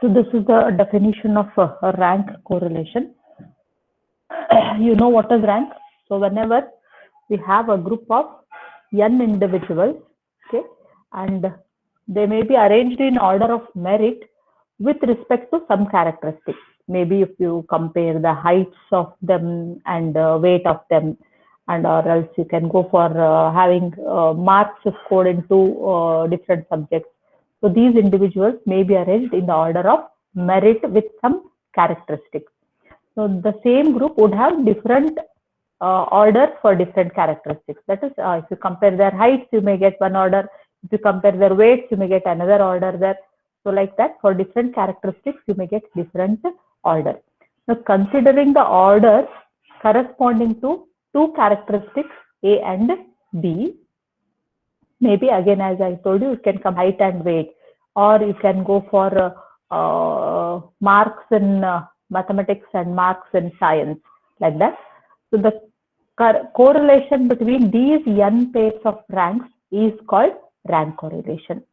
So this is the definition of rank correlation. You know what is rank? So whenever we have a group of n individuals, okay, and they may be arranged in order of merit with respect to some characteristics. Maybe if you compare the heights of them and weight of them, and or else you can go for having marks scored into different subjects. So these individuals may be arranged in the order of merit with some characteristics. So the same group would have different order for different characteristics. That is, if you compare their heights, you may get one order. If you compare their weights, you may get another order there. So like that, for different characteristics, you may get different order. Now, considering the order corresponding to two characteristics A and B, maybe again, as I told you, it can come height and weight, or you can go for marks in mathematics and marks in science, like that. So the correlation between these n pairs of ranks is called rank correlation.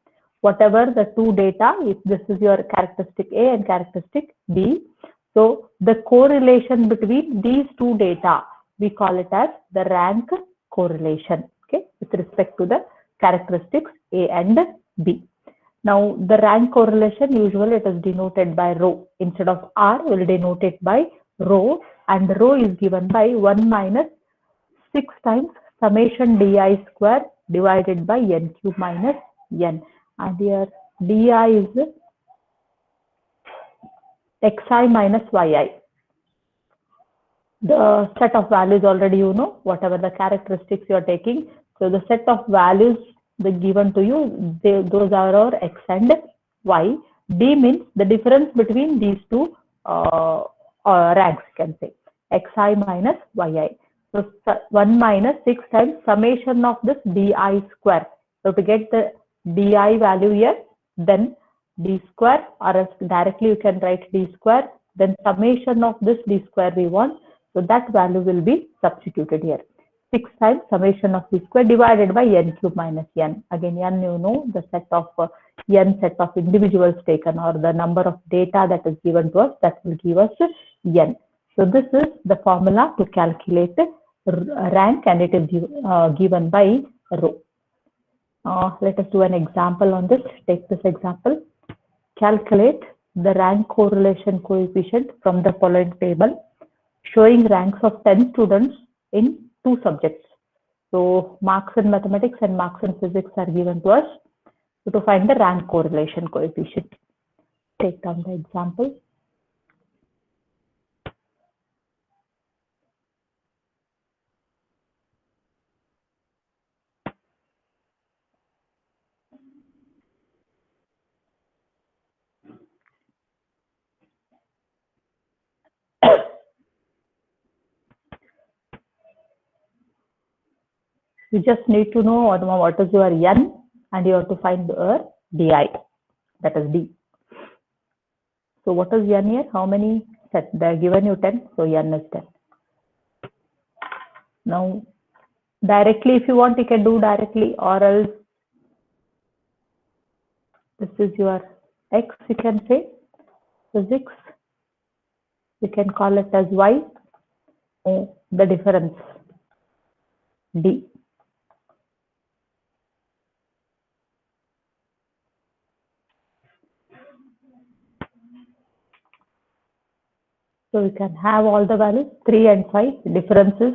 Whatever the two data, if this is your characteristic A and characteristic B, so the correlation between these two data, we call it as the rank correlation, okay, with respect to the characteristics A and B. Now, the rank correlation, usually it is denoted by rho. Instead of R, we will denote it by rho, and rho is given by 1 minus 6 times summation di square divided by n cube minus n. And here di is xi minus yi. The set of values already you know, whatever the characteristics you are taking. So the set of values given to you, those are our x and y. D means the difference between these two ranks, you can say, xi minus yi. So 1 minus 6 times summation of this di square. So to get the di value here, then d square, or else directly you can write d square, then summation of this d square we want. So that value will be substituted here. 6 times summation of d square divided by n cube minus n. Again, n, you know, the set of n set of individuals taken, or the number of data that is given to us, that will give us n. So this is the formula to calculate rank, and it is given by rho. Let us do an example on this. Take this example. Calculate the rank correlation coefficient from the following table, showing ranks of 10 students in 2 subjects. So marks in mathematics and marks in physics are given to us. So to find the rank correlation coefficient, take down the example. You just need to know what is your n, and you have to find your di, that is d. So what is n here? How many sets? They are given you 10, so n is 10. Now, directly if you want, you can do directly, or else this is your x, you can say, physics, you can call it as y, the difference, d. So we can have all the values 3 and 5. Difference is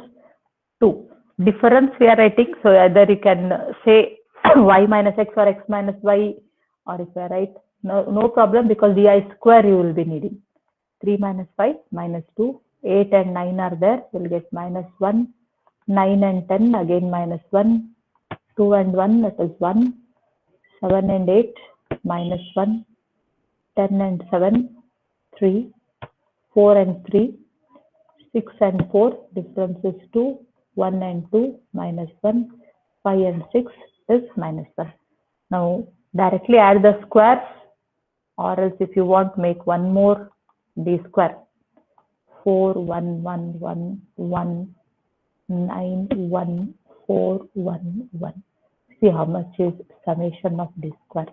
2. Difference we are writing. So either you can say y minus x or x minus y, or if I write, no problem, because di square you will be needing. 3 minus 5 minus 2. 8 and 9 are there. We'll get minus 1. 9 and 10 again minus 1. 2 and 1, that is 1. 7 and 8 minus 1. 10 and 7, 3. 4 and 3, 6 and 4, difference is 2, 1 and 2, minus 1, 5 and 6 is minus 1. Now, directly add the squares, or else if you want, make one more d square. 4, 1, 1, 1, 1, 9, 1, 4, 1, 1. See how much is summation of d square.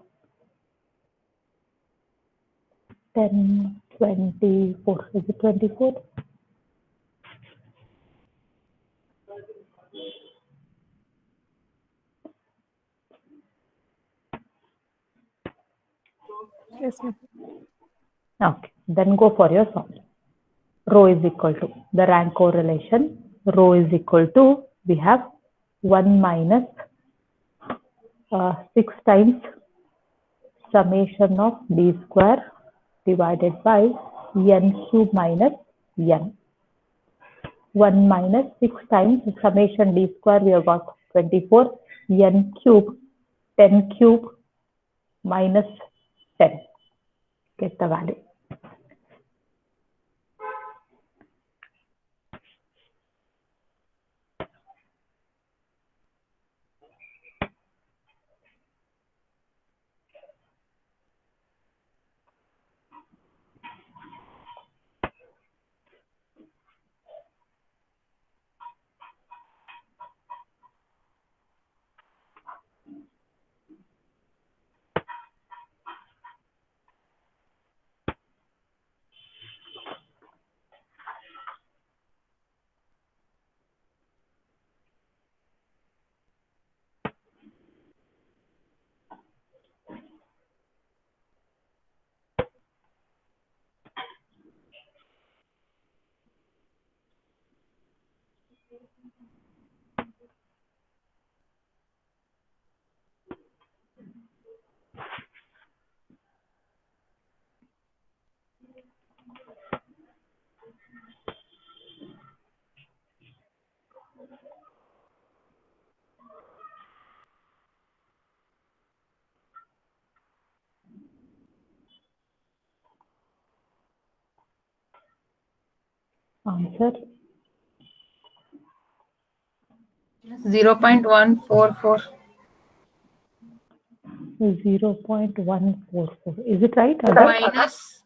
10, 24. Is it 24? Yes, ma'am. Okay, then go for your solve. Row is equal to the rank correlation. Row is equal to, we have 1 minus 6 times summation of d square divided by n cube minus n. 1 minus 6 times summation d square, we have got 24, n cube, 10 cube minus 10. Get the value. Answer 0.144. 0.144. Is it right?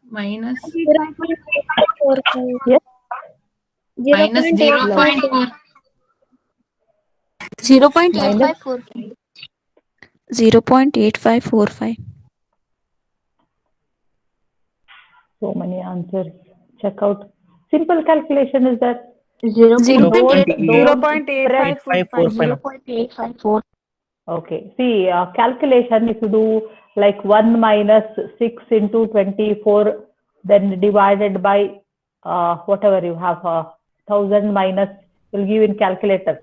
Minus 0.8545. Yes. minus 0.4. 0.8545. 0.8545. So many answers. Check out. Simple calculation is that 0.8545. okay. See, calculation, if you do like 1 minus 6 into 24, then divided by whatever you have, 1000 minus, will give in calculator.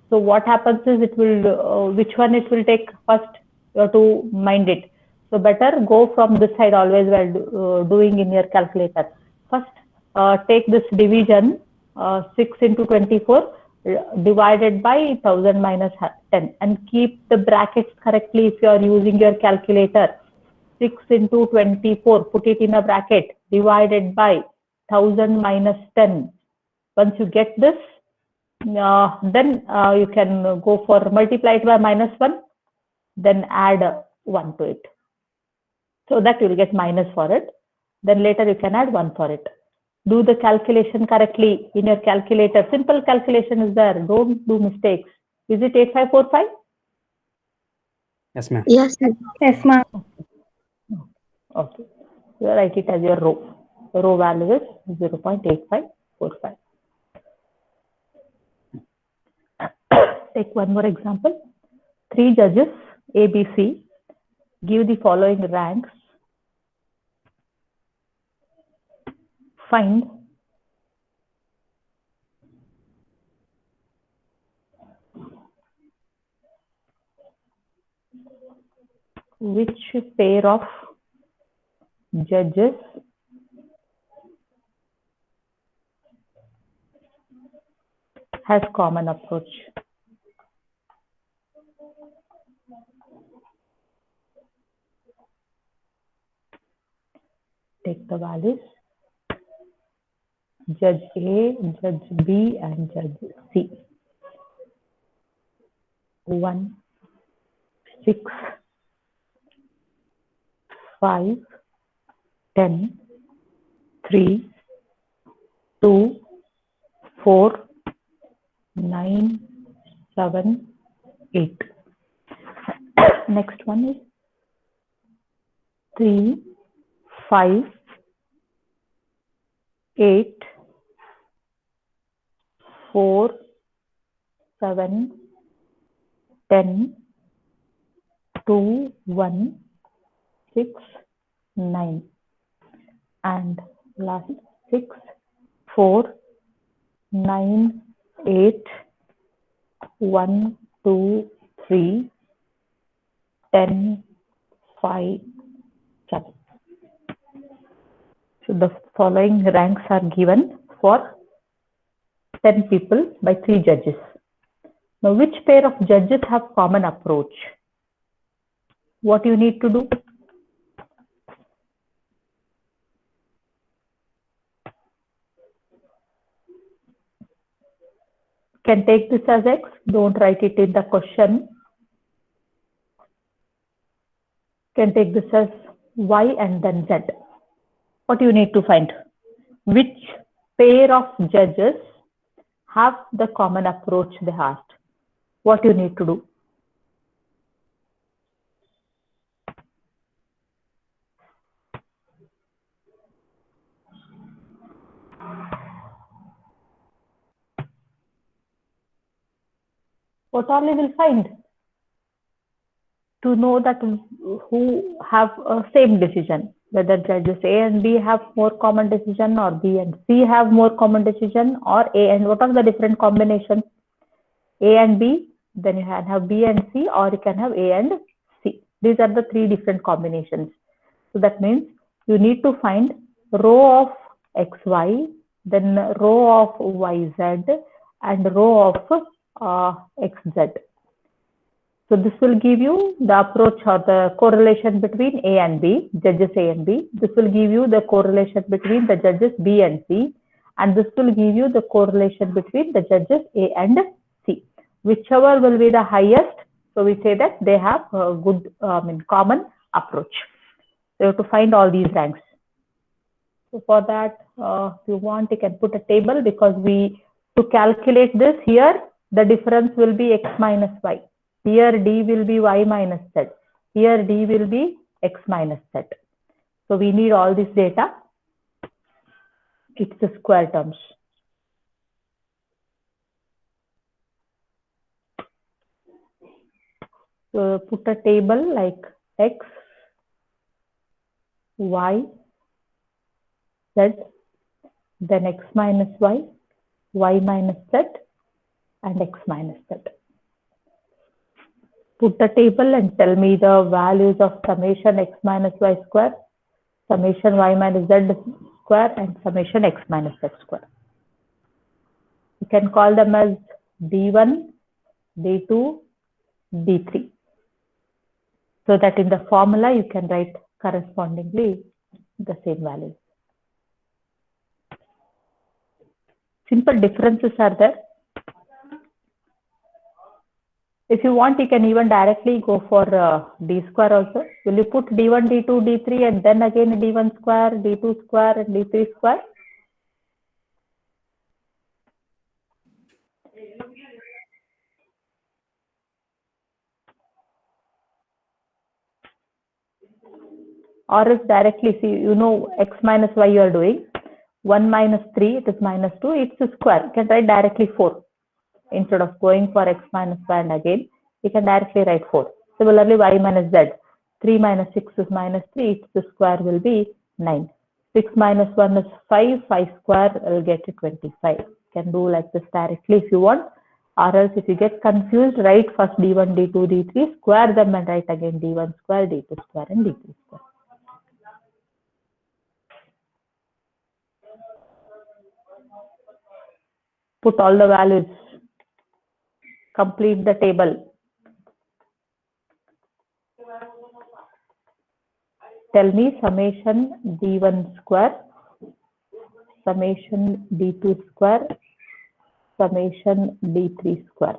So what happens is it will, which one it will take first, you have to mind it. So better go from this side always while doing in your calculator. First, take this division, 6 into 24 divided by 1000 minus 10, and keep the brackets correctly if you are using your calculator. 6 into 24, put it in a bracket, divided by 1000 minus 10. Once you get this, then you can go for multiply it by -1, then add 1 to it. So that you will get minus for it. Then later you can add 1 for it. Do the calculation correctly in your calculator. Simple calculation is there. Don't do mistakes. Is it 8545? Yes, ma'am. Yes, ma'am. Okay. You write it as your row. The row value is 0.8545. Take one more example. 3 judges, A, B, C, give the following ranks. Find which pair of judges has common approach. Take the values. Judge A, Judge B, and Judge C. 1, 6, 5, 10, 3, 2, 4, 9, 7, 8. Next one is 3, 5, 8, 4, 7, 10, 2, 1, 6, 9, and last 6, 4, 9, 8, 1, 2, 3, 10, 5, 7. So the following ranks are given for 10 people by 3 judges. Now, which pair of judges have common approach? What you need to do? Can take this as X. Don't write it in the question. Can take this as Y and then Z. What you need to find? Which pair of judges have the common approach they asked? What you need to do? What all you will find? To know that who have a same decision, whether judges A and B have more common decision, or B and C have more common decision, or A and what are the different combinations? A and B, then you can have B and C, or you can have A and C. These are the 3 different combinations. So that means you need to find row of XY, then row of YZ, and row of XZ. So this will give you the approach or the correlation between A and B, judges A and B. This will give you the correlation between the judges B and C. And this will give you the correlation between the judges A and C. Whichever will be the highest, so we say that they have a good common approach. So you have to find all these ranks. So for that, if you want, you can put a table, because to calculate this here, the difference will be X minus Y. Here D will be Y minus Z. Here D will be X minus Z. So we need all this data. It's the square terms. So put a table like X, Y, Z, then X minus Y, Y minus Z, and X minus Z. Put the table and tell me the values of summation X minus Y square, summation Y minus Z square, and summation X minus Z square. You can call them as D1, D2, D3. So that in the formula you can write correspondingly the same values. Simple differences are there. If you want, you can even directly go for D square also. Will you put D1, D2, D3 and then again D1 square, D2 square and D3 square? Or if directly, see, you know X minus Y you are doing. 1 minus 3, it is minus 2, it's a square. You can write directly 4. Instead of going for X minus Y and again, you can directly write 4. Similarly, Y minus Z. 3 minus 6 is minus 3, the square will be 9. 6 minus 1 is 5, 5 square will get to 25. You can do like this directly if you want. Or else if you get confused, write first D1, D2, D3, square them and write again D1 square, D2 square and D3 square. Put all the values. Complete the table. Tell me summation D1 square, summation D2 square, summation D3 square.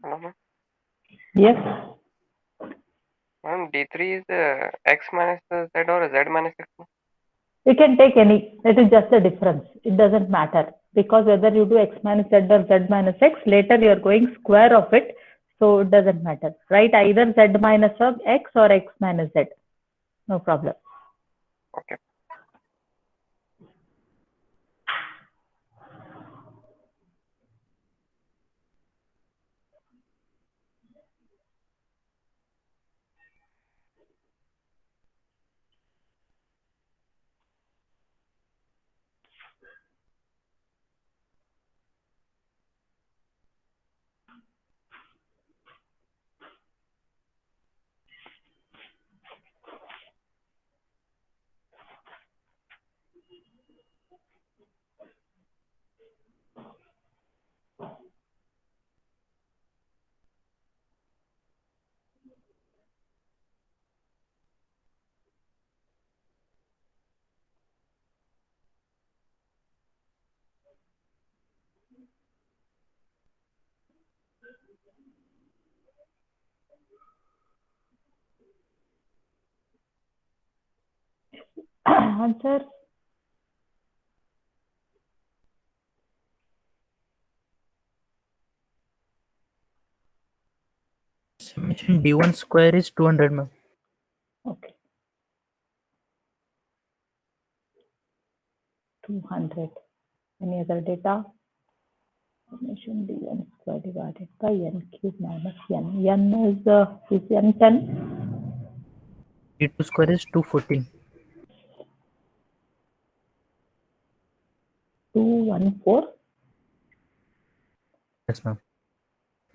Hello, ma'am. Yes. Ma'am, D3 is x minus z or z minus x? You can take any. It is just a difference. It doesn't matter because whether you do x minus z or z minus x, later you are going square of it. So it doesn't matter, right? Either z minus of x or x minus z. No problem. Okay. Answer. Summation D1 square is 200, ma'am. Okay. 200. Any other data? Summation d1 square divided by n cube minus n. N is n 10. D2 square is 214. 214. Yes, ma'am.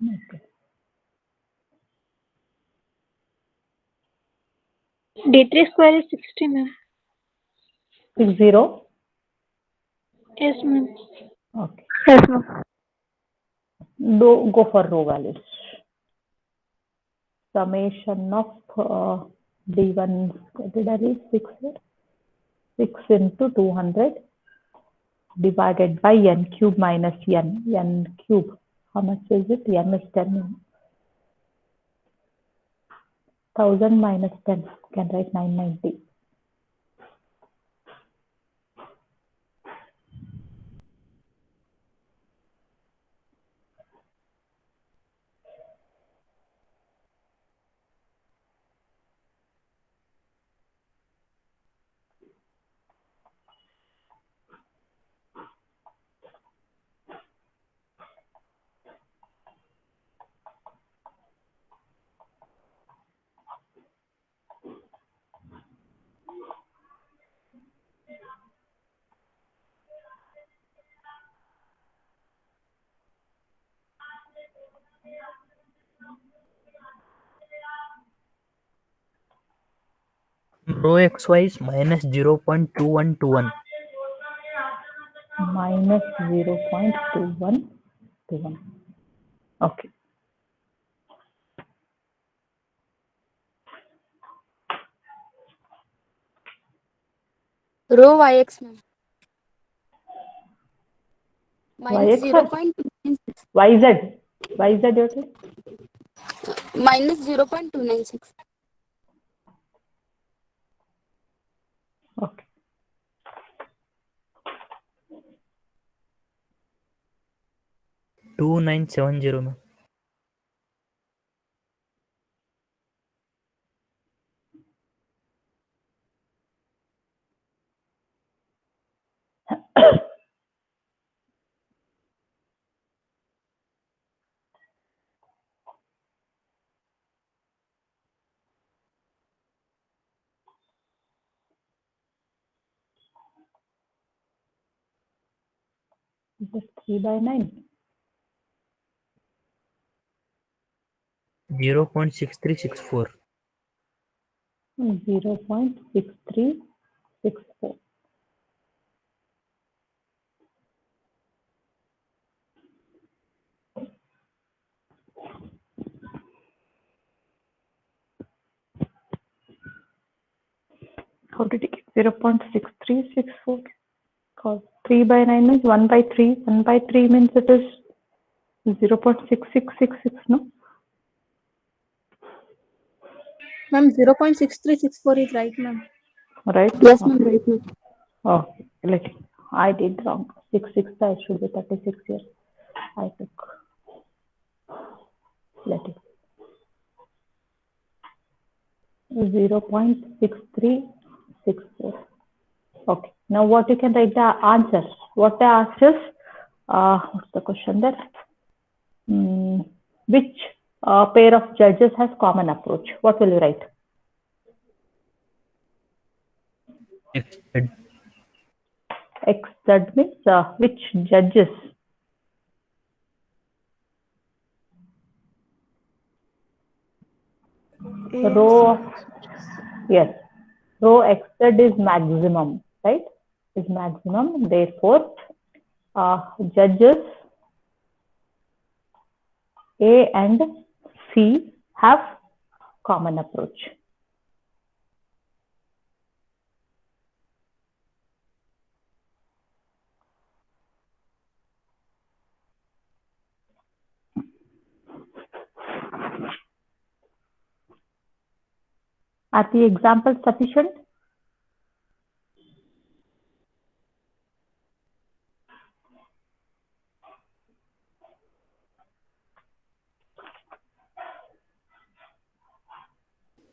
Okay. D3 square is 60, ma'am. 60. Yes, ma'am. Okay. Yes, ma'am. Go for row values. Summation of d1 square 6 into 200 divided by n cube minus n cube. How much is it? N is 10. 1000 minus 10. Can write 990. Row XY is minus 0.2121. Minus 0.2121. Okay. Row YX, ma'am. Minus YX or 0.296. YZ? YZ you say? Minus 0.296. Okay. Two 2970, ma'am. Just 3 by 9. 0.6364. 0.6364. How did you get 0.6364? Because 3 by 9 means 1 by 3. 1 by 3 means it is 0.6666, no? Ma'am, 0.6364 is right, ma'am. Right? Yes, ma'am. Right, ma'am. Okay, I did wrong. 6 it should be 36 here. I took. Let it. 0.6364. Okay. Now what you can write the answer? What I asked is, what's the question there? Which pair of judges has common approach? What will you write? XZ. XZ means which judges? Row, yes. Row XZ is maximum, right? Is maximum. Therefore, judges A and C have common approach. Are the examples sufficient?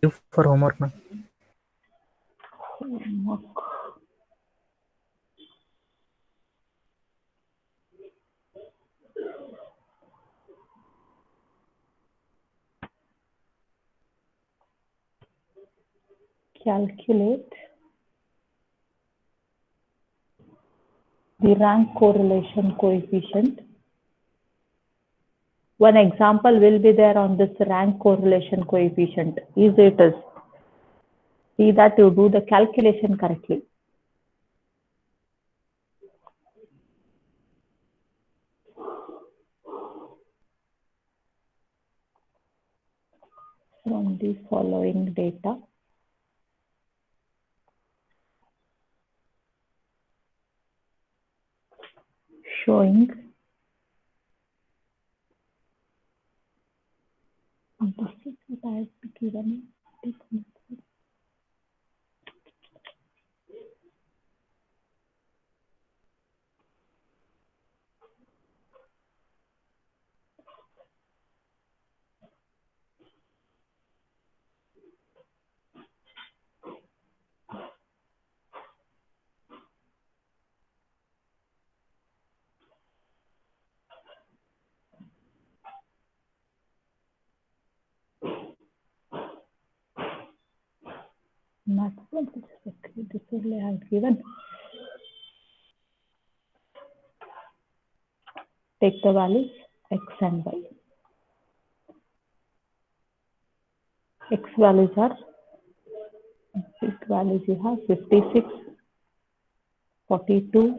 Give for homework, ma'am. Calculate the rank correlation coefficient. One example will be there on this rank correlation coefficient. Easy it is. See that you do the calculation correctly. From the following data, showing this is what I have given. Maximum, this only I have given. Take the values x and y. X values are, you have 56, 42,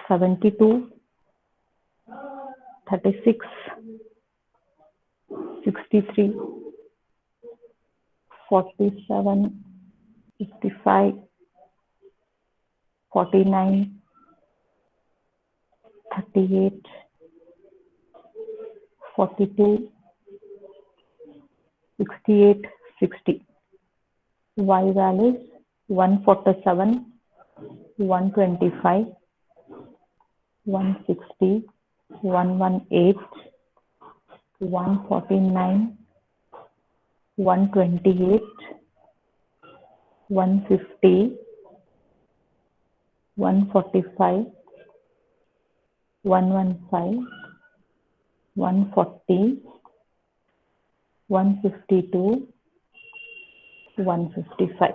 72, 36, 63, 47, 55, 49, 38, 42, 68, 60. Y values 147, 125, 160, 118, 149, 128, 150, 145, 115, 140, 152, 155.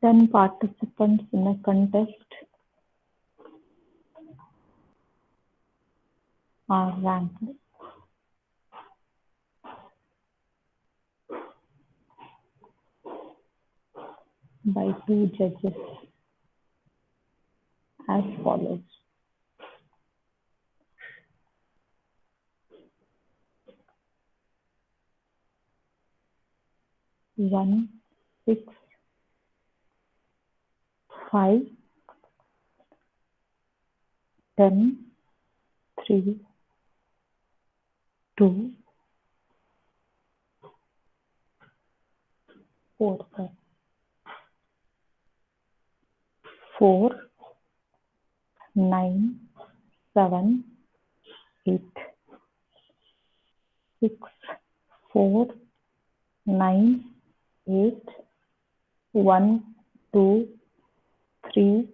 Ten participants in a contest are ranked by two judges as follows. 1, 6, 5, 10, 3, 2, 4, 4, 9, 7, 8, 6, 4, 9, 8, 1, 2, 3,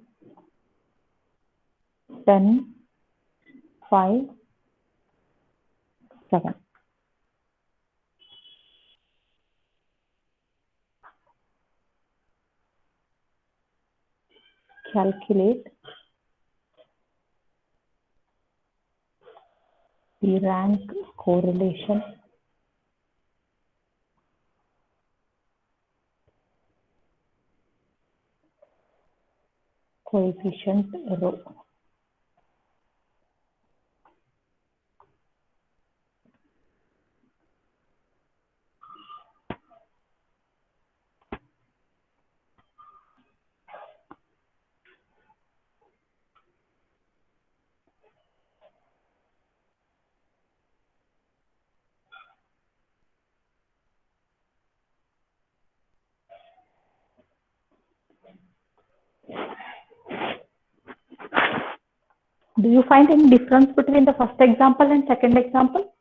10, 5, 7. Calculate the rank correlation coefficient rho. Do you find any difference between the first example and second example?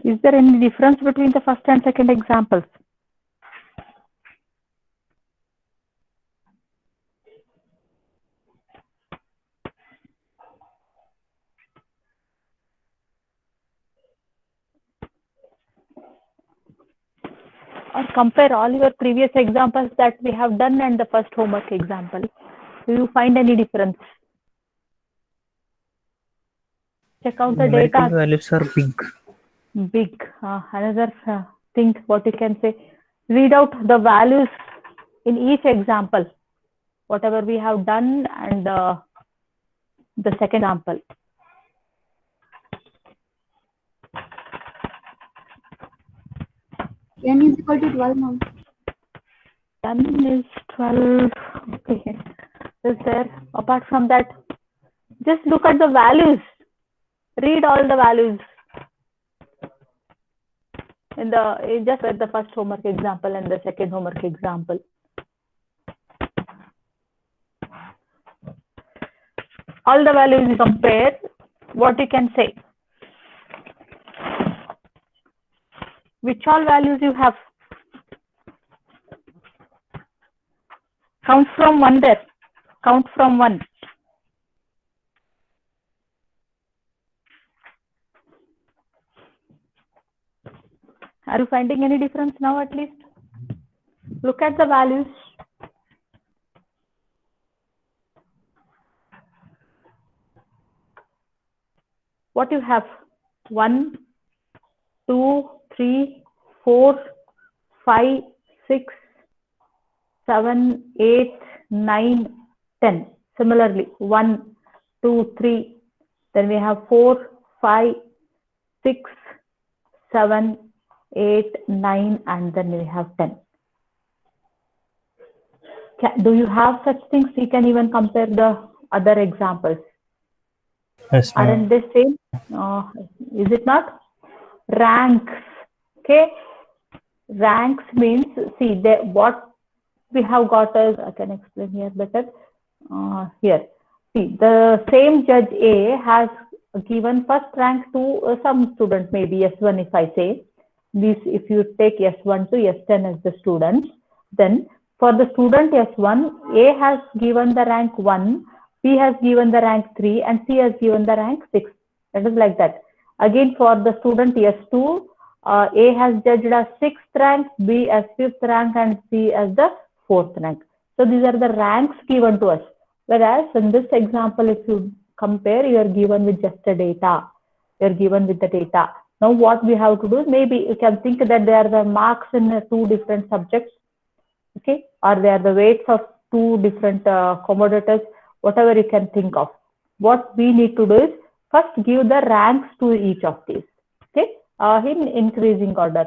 Is there any difference between the first and second examples? Or compare all your previous examples that we have done and the first homework example. Do you find any difference? Check out the Numerical data. values are big. Big. Another thing, what you can say, read out the values in each example, whatever we have done and the second example. N is equal to 12, ma'am. N is 12. Okay. Is there, apart from that, just look at the values. Read all the values in just at the first homework example and the second homework example. All the values you compare, what you can say. Which all values you have? Count from 1 there. Count from 1. Are you finding any difference now at least? Look at the values. What you have? 1, 2, 3, 4, 5, 6, 7, 8, 9, 10. Similarly, 1, 2, 3. Then we have 4, 5, 6, 7, 8, 9, and then we have 10. Do you have such things? You can even compare the other examples. Yes, ma'am. Aren't they same? Is it not? Ranks. Okay. Ranks means, see, what we have got is, I can explain here better. Here. See, the same judge A has given first rank to some student, maybe S1 if I say. This, if you take S1 to S10 as the students, then for the student S1, A has given the rank 1, B has given the rank 3, and C has given the rank 6. That is like that. Again, for the student S2, A has judged as 6th rank, B as 5th rank, and C as the 4th rank. So these are the ranks given to us. Whereas in this example, if you compare, you are given with just the data. You are given with the data. Now what we have to do, maybe you can think that they are the marks in two different subjects, okay, or they are the weights of two different commodities, whatever you can think of. What we need to do is first give the ranks to each of these, okay, in increasing order.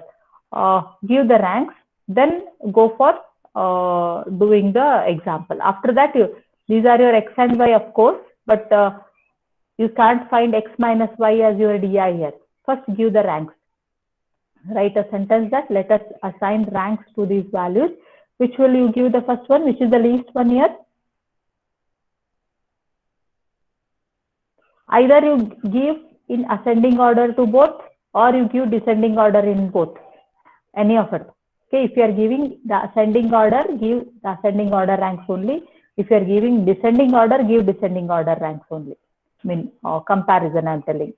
Give the ranks, then go for doing the example. After that, these are your x and y, of course, but you can't find x minus y as your DI here. First give the ranks. Write a sentence that let us assign ranks to these values. Which will you give the first one? Which is the least one here? Either you give in ascending order to both, or you give descending order in both. Any of it. Okay, if you are giving the ascending order, give the ascending order ranks only. If you are giving descending order, give descending order ranks only. I mean, comparison I'm telling.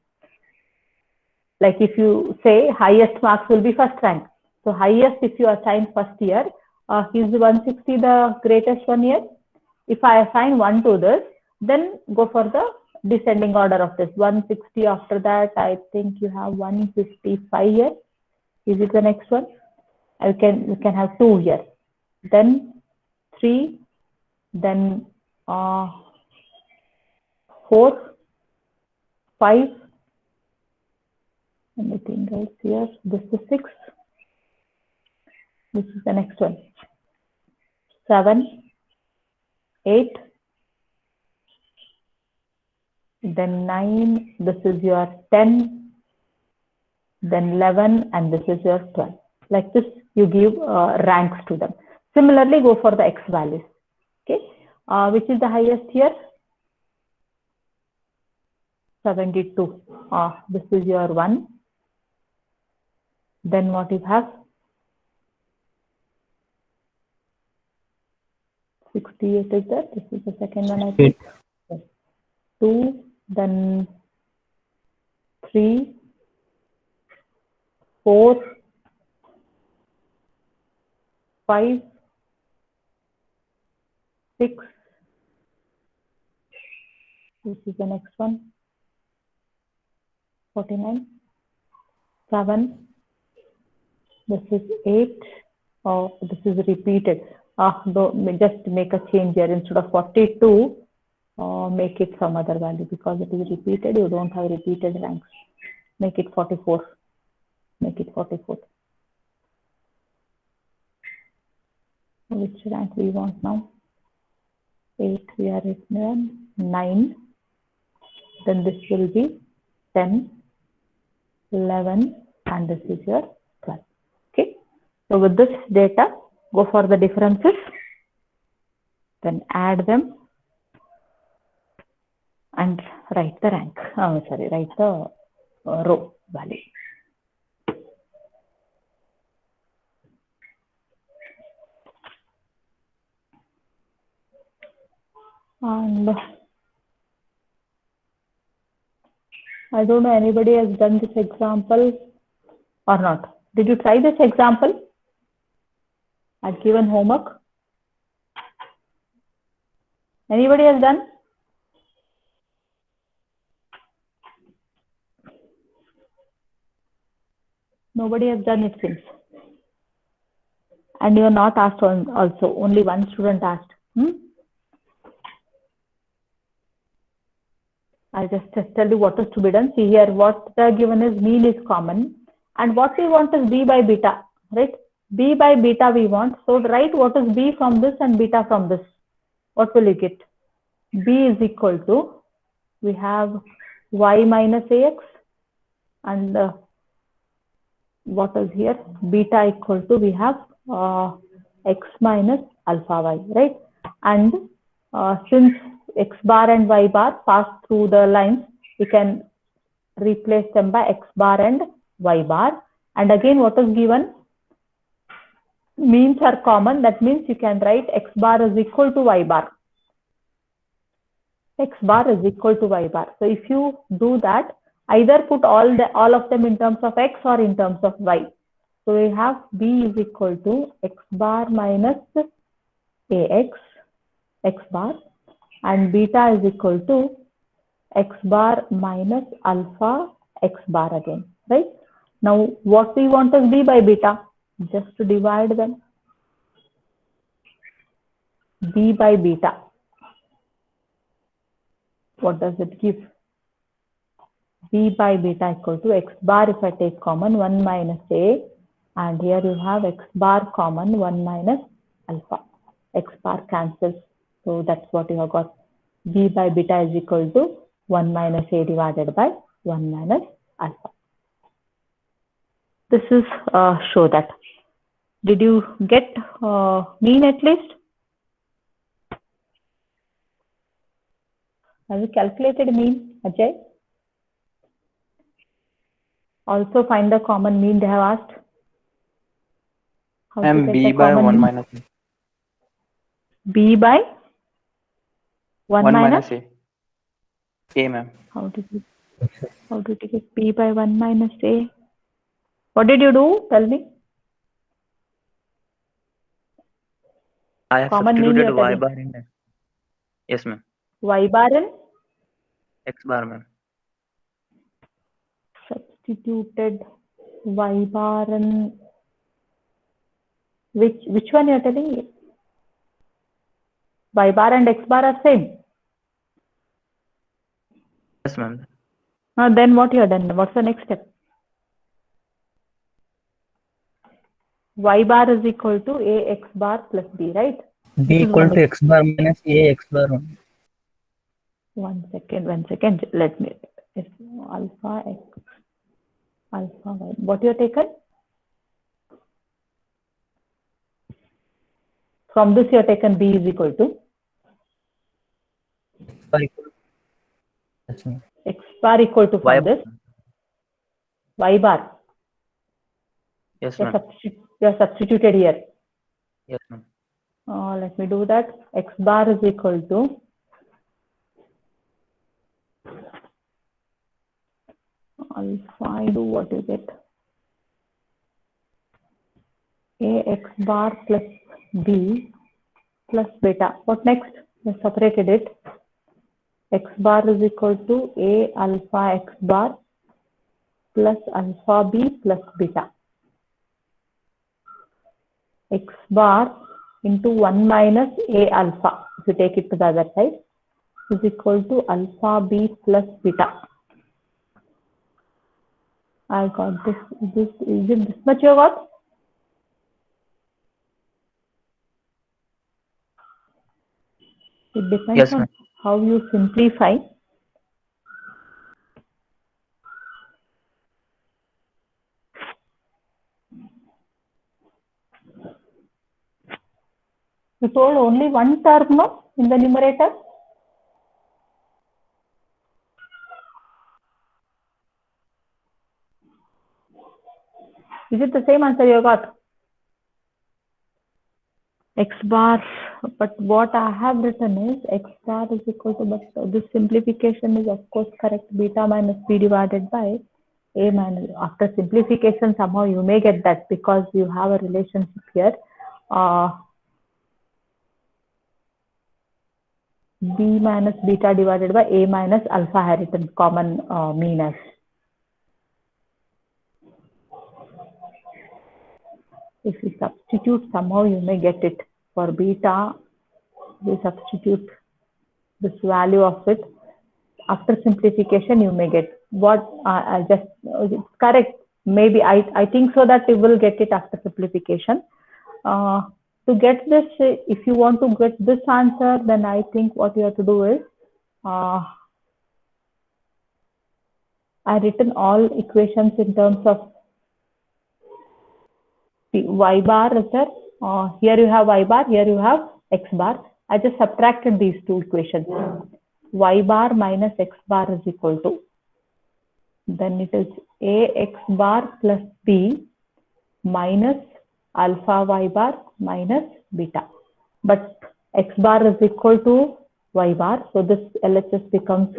Like if you say highest marks will be first rank. So highest if you assign first year, is 160 the greatest one here? If I assign 1 to this, then go for the descending order of this. 160 after that, I think you have 155 here. Is it the next one? You can have 2 here. Then 3, then 4, 5. Anything else here? This is 6. This is the next one. 7, 8. Then 9. This is your 10. Then 11, and this is your 12. Like this, you give ranks to them. Similarly, go for the x values. Okay, which is the highest here? 72. This is your 1. Then what you have? 68 is that? This is the second one, I think. 2, then 3, 4, 5, 6. This is the next one. 49. 7. This is 8. Oh, this is repeated. Just make a change here. Instead of 42, make it some other value because it is repeated. You don't have repeated ranks. Make it 44. Make it 44. Which rank we want now? 8. We are at 9. Then this will be 10, 11, and this is your 12. Okay. So with this data, go for the differences, then add them and write the rank. Write the row value. And I don't know, anybody has done this example or not? Did you try this example? I've given homework. Anybody has done? Nobody has done it since. And you are not asked also. Only one student asked. I'll just tell you what is to be done. See here, what the given is mean is common. And what we want is b by beta, right? B by beta we want. So write what is b from this and beta from this. What will you get? B is equal to, we have y minus ax, and what is here? Beta equal to, we have x minus alpha y, right? And since x bar and y bar pass through the lines, we can replace them by x bar and y bar. And again, what is given? Means are common. That means you can write x bar is equal to y bar. X bar is equal to y bar. So if you do that, either put all of them in terms of x or in terms of y. So we have b is equal to x bar minus ax, x bar, and beta is equal to x bar minus alpha x bar again, right? Now, what we want is b by beta. Just to divide them. B by beta. What does it give? B by beta equal to x bar, if I take common, 1 minus a, and here you have x bar common, 1 minus alpha. X bar cancels, so that's what you have got. B by beta is equal to 1 minus a divided by 1 minus alpha. This is show that. Did you get mean at least? Have you calculated mean, Ajay? Also find the common mean, they have asked. How to And get b the by common 1 mean? minus a. B by 1 minus a. A, ma'am. How did you get b by 1 minus a? What did you do? Tell me. I have Common mean substituted you are y telling. bar in x. Yes, ma'am. Y bar in X bar, ma'am. substituted y bar in which one you are telling? Y bar and x bar are same. Yes, ma'am. Then what you have done? What's the next step? Y bar is equal to a x bar plus b, right? B equal to x bar minus a x bar 1. 1 second. Let me. It's alpha x, alpha y. What you have taken? From this you have taken b is equal to Bar equal. Yes, ma'am. x bar equal to Y from this y bar. Yes, You ma'am. are substituted here. Yes, ma'am. Let me do that. X bar is equal to alpha. I do what you get. A x bar plus b plus beta. What next? We separated it. X bar is equal to a alpha x bar plus alpha b plus beta. X bar into 1 minus a alpha, if you take it to the other side, is equal to alpha b plus beta. I got this. Is it this much you got? It depends Yes, on ma'am. how you simplify. You told only one term, no, in the numerator? Is it the same answer you got? X bar, but what I have written is x bar is equal to, but this simplification is of course correct, beta minus b divided by a minus. After simplification, somehow you may get that because you have a relationship here. B minus beta divided by a minus alpha I had written common mean as. If you substitute, somehow you may get it. For beta, we substitute this value of it. After simplification, you may get what it's correct. Maybe I think so that you will get it after simplification. To get this, if you want to get this answer, then I think what you have to do is I written all equations in terms of y bar is there. Here you have y bar, here you have x bar. I just subtracted these two equations. Y bar minus x bar is equal to, then it is a x bar plus b minus alpha y bar minus beta. But x bar is equal to y bar, so this LHS becomes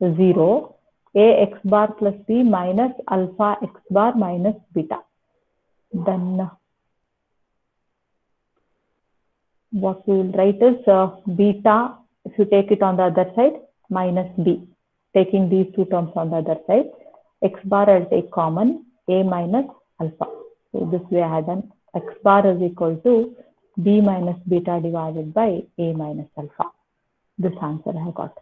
0. A x bar plus b minus alpha x bar minus beta. Then what we will write is beta, if you take it on the other side, minus b. Taking these two terms on the other side. X bar I'll take common. A minus alpha. So this way I had done X bar is equal to B minus beta divided by A minus alpha. This answer I got.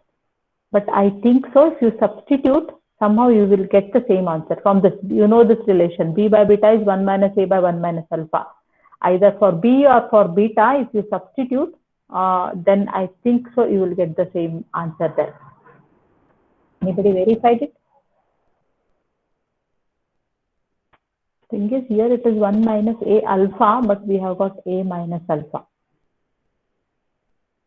But I think so if you substitute, somehow you will get the same answer from this. You know this relation. B by beta is 1 minus A by 1 minus alpha. Either for B or for beta, if you substitute, then I think so you will get the same answer there. Anybody verified it? Thing is, here it is 1 minus A alpha, but we have got A minus alpha.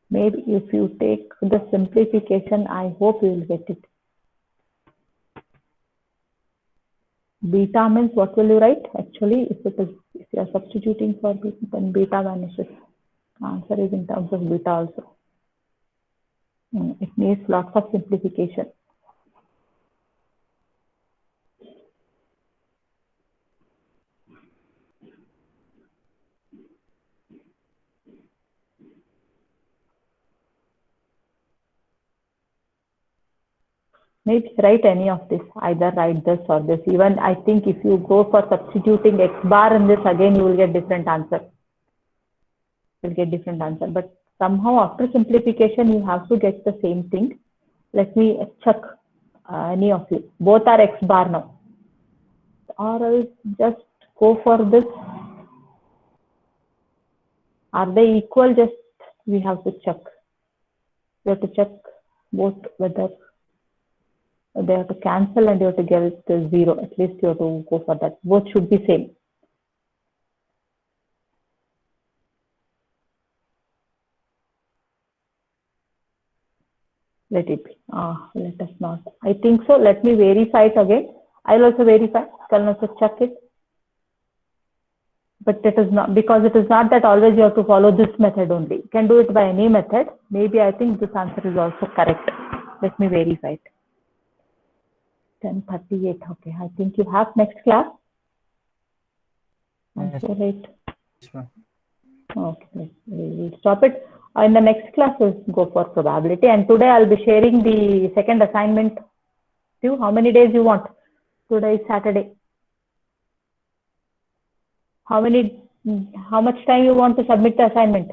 Maybe if you take the simplification, I hope you will get it. Beta means what will you write? Actually, if you are substituting for beta, then beta vanishes. Answer is in terms of beta also. It needs lots of simplification. Maybe write any of this, either write this or this. Even I think if you go for substituting X bar in this, again you will get different answer. You'll get different answer. But somehow after simplification, you have to get the same thing. Let me check any of you. Both are X bar now. Or else just go for this. Are they equal? Just we have to check. We have to check both whether they have to cancel and you have to get the 0. At least you have to go for that. Both should be same. Let it be. Let us not. I think so. Let me verify it again. I'll also verify. Can also check it. But it is not, because it is not that always you have to follow this method only. You can do it by any method. Maybe I think this answer is also correct. Let me verify it. 10:38. Okay. I think you have next class. Yes. Okay. We'll stop it. In the next class, we'll go for probability. And today I'll be sharing the second assignment. How many days you want? Today is Saturday. How much time you want to submit the assignment?